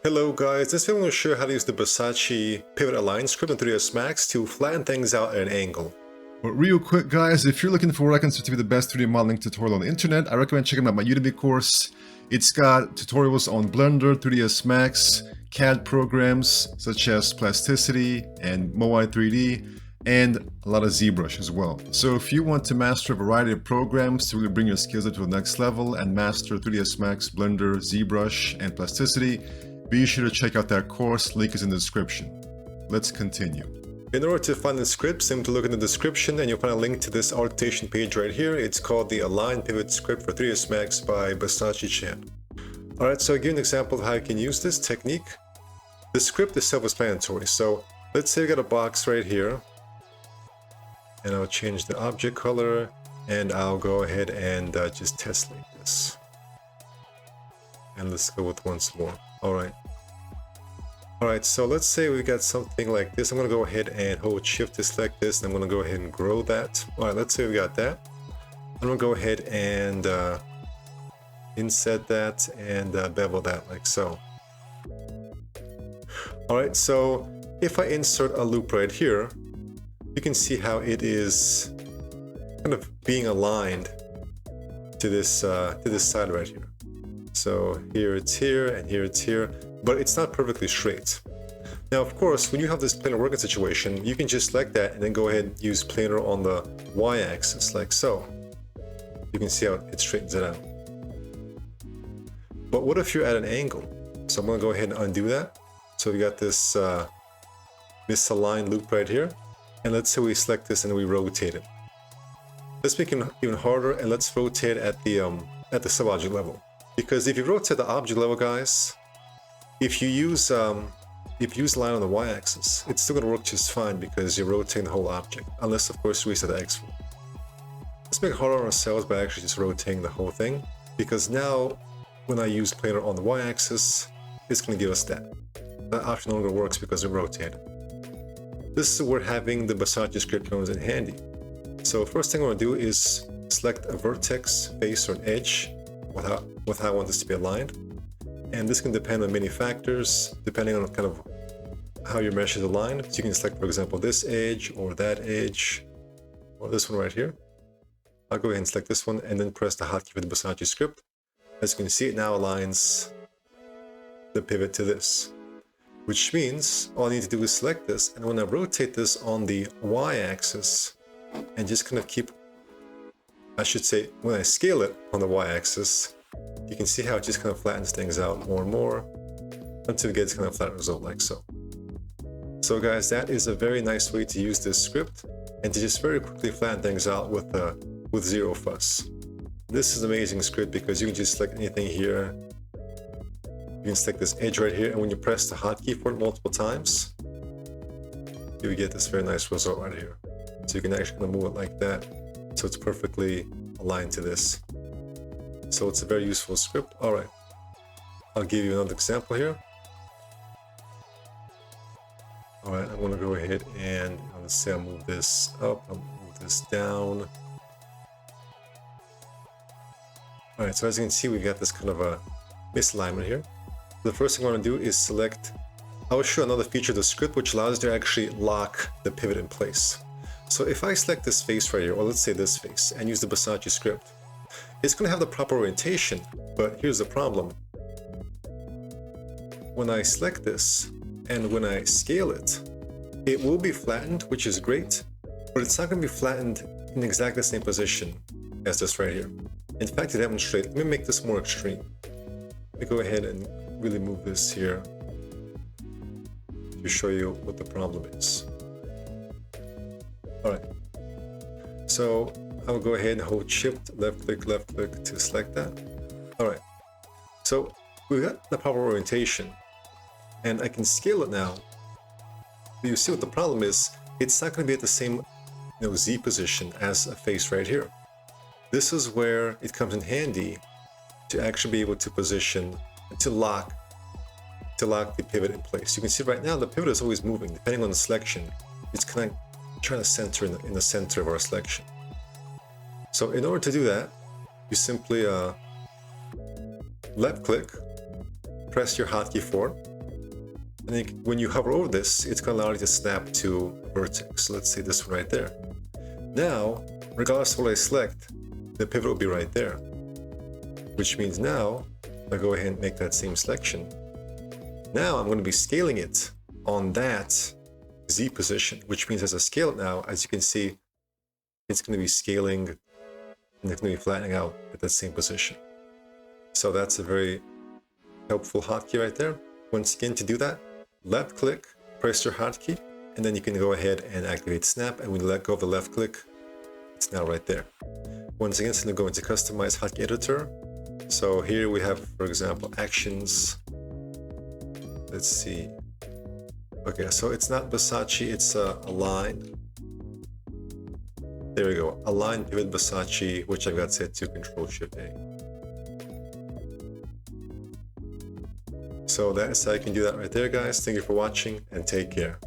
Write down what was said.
Hello guys, this video will show you how to use the Versace Pivot Align script in 3ds Max to flatten things out at an angle. But real quick guys, if you're looking for what I consider to be the best 3D modeling tutorial on the internet, I recommend checking out my Udemy course. It's got tutorials on Blender, 3ds Max, CAD programs such as Plasticity and Moai 3D, and a lot of ZBrush as well. So if you want to master a variety of programs to really bring your skills up to the next level and master 3ds Max, Blender, ZBrush, and Plasticity, be sure to check out that course, link is in the description. Let's continue. In order to find the script, simply look in the description and you'll find a link to this annotation page right here. It's called the Align Pivot Script for 3ds Max by Versace Chan. Alright, so I'll give you an example of how you can use this technique. The script is self-explanatory, so let's say we got a box right here, and I'll change the object color, and I'll go ahead and just tessellate this. And let's go with once more. Alright, so let's say we got something like this. I'm going to go ahead and hold shift to select this, and I'm going to go ahead and grow that. Alright, let's say we got that. I'm going to go ahead and inset that and bevel that like so. Alright, so if I insert a loop right here, you can see how it is kind of being aligned to this side right here. So here it's here and here it's here, but it's not perfectly straight. Now, of course, when you have this planar working situation, you can just select that and then go ahead and use planar on the y-axis like so. You can see how it straightens it out. But what if you're at an angle? So I'm going to go ahead and undo that. So we got this misaligned loop right here. And let's say we select this and we rotate it. Let's make it even harder and let's rotate at the sub-object level. Because if you rotate the object level, guys, if you use line on the y-axis, it's still going to work just fine because you're rotating the whole object, unless of course we reset the x value. Let's make it harder on ourselves by actually just rotating the whole thing, because now when I use planar on the y-axis, it's going to give us that. That option no longer works because we rotate it. This is where having the Versace script comes in handy. So first thing I want to do is select a vertex, face, or an edge with how I want this to be aligned. And this can depend on many factors, depending on kind of how your mesh is aligned. So you can select, for example, this edge, or that edge, or this one right here. I'll go ahead and select this one, and then press the hotkey for the Versace script. As you can see, it now aligns the pivot to this. Which means all I need to do is select this, and when I rotate this on the y-axis, and just kind of keep, I should say, when I scale it on the y-axis, you can see how it just kind of flattens things out more and more until it gets kind of flat result like so. So guys, that is a very nice way to use this script and to just very quickly flatten things out with zero fuss. This is an amazing script because you can just select anything here. You can select this edge right here, and when you press the hotkey for it multiple times, you will get this very nice result right here. So you can actually kind of move it like that, so it's perfectly aligned to this. So it's a very useful script. Alright, I'll give you another example here. Alright, I'm going to go ahead and let's say I'll move this up, I'll move this down. Alright, so as you can see, we got this kind of a misalignment here. The first thing I want to do is select, I'll show another feature of the script which allows you to actually lock the pivot in place. So if I select this face right here, or let's say this face, and use the Versace script, it's going to have the proper orientation, but here's the problem. When I select this, and when I scale it, it will be flattened, which is great, but it's not going to be flattened in exactly the same position as this right here. In fact, to demonstrate, let me make this more extreme. Let me go ahead and really move this here to show you what the problem is. Alright, so I will go ahead and hold shift, left click to select that. Alright, so we've got the proper orientation and I can scale it now. But you see what the problem is, it's not going to be at the same Z position as a face right here. This is where it comes in handy to actually be able to position, to lock the pivot in place. You can see right now the pivot is always moving depending on the selection. It's kind of trying to center in the center of our selection. So in order to do that, you simply left click, press your hotkey for it, And then when you hover over this, it's going to allow you to snap to a vertex. So let's say this one right there. Now, regardless of what I select, the pivot will be right there. Which means now, if I go ahead and make that same selection, now I'm going to be scaling it on that Z position, which means as I scale it now, as you can see, it's going to be scaling and it's going to be flattening out at that same position. So that's a very helpful hotkey right there. Once again, to do that, left click, press your hotkey, and then you can go ahead and activate snap. And when you let go of the left click, it's now right there. Once again, it's going to go into customize hotkey editor. So here we have, for example, actions. Let's see. Okay, so it's not Versace, it's align. There we go. Align pivot Versace, which I've got set to Control-Shift-A. So that's how you can do that right there, guys. Thank you for watching and take care.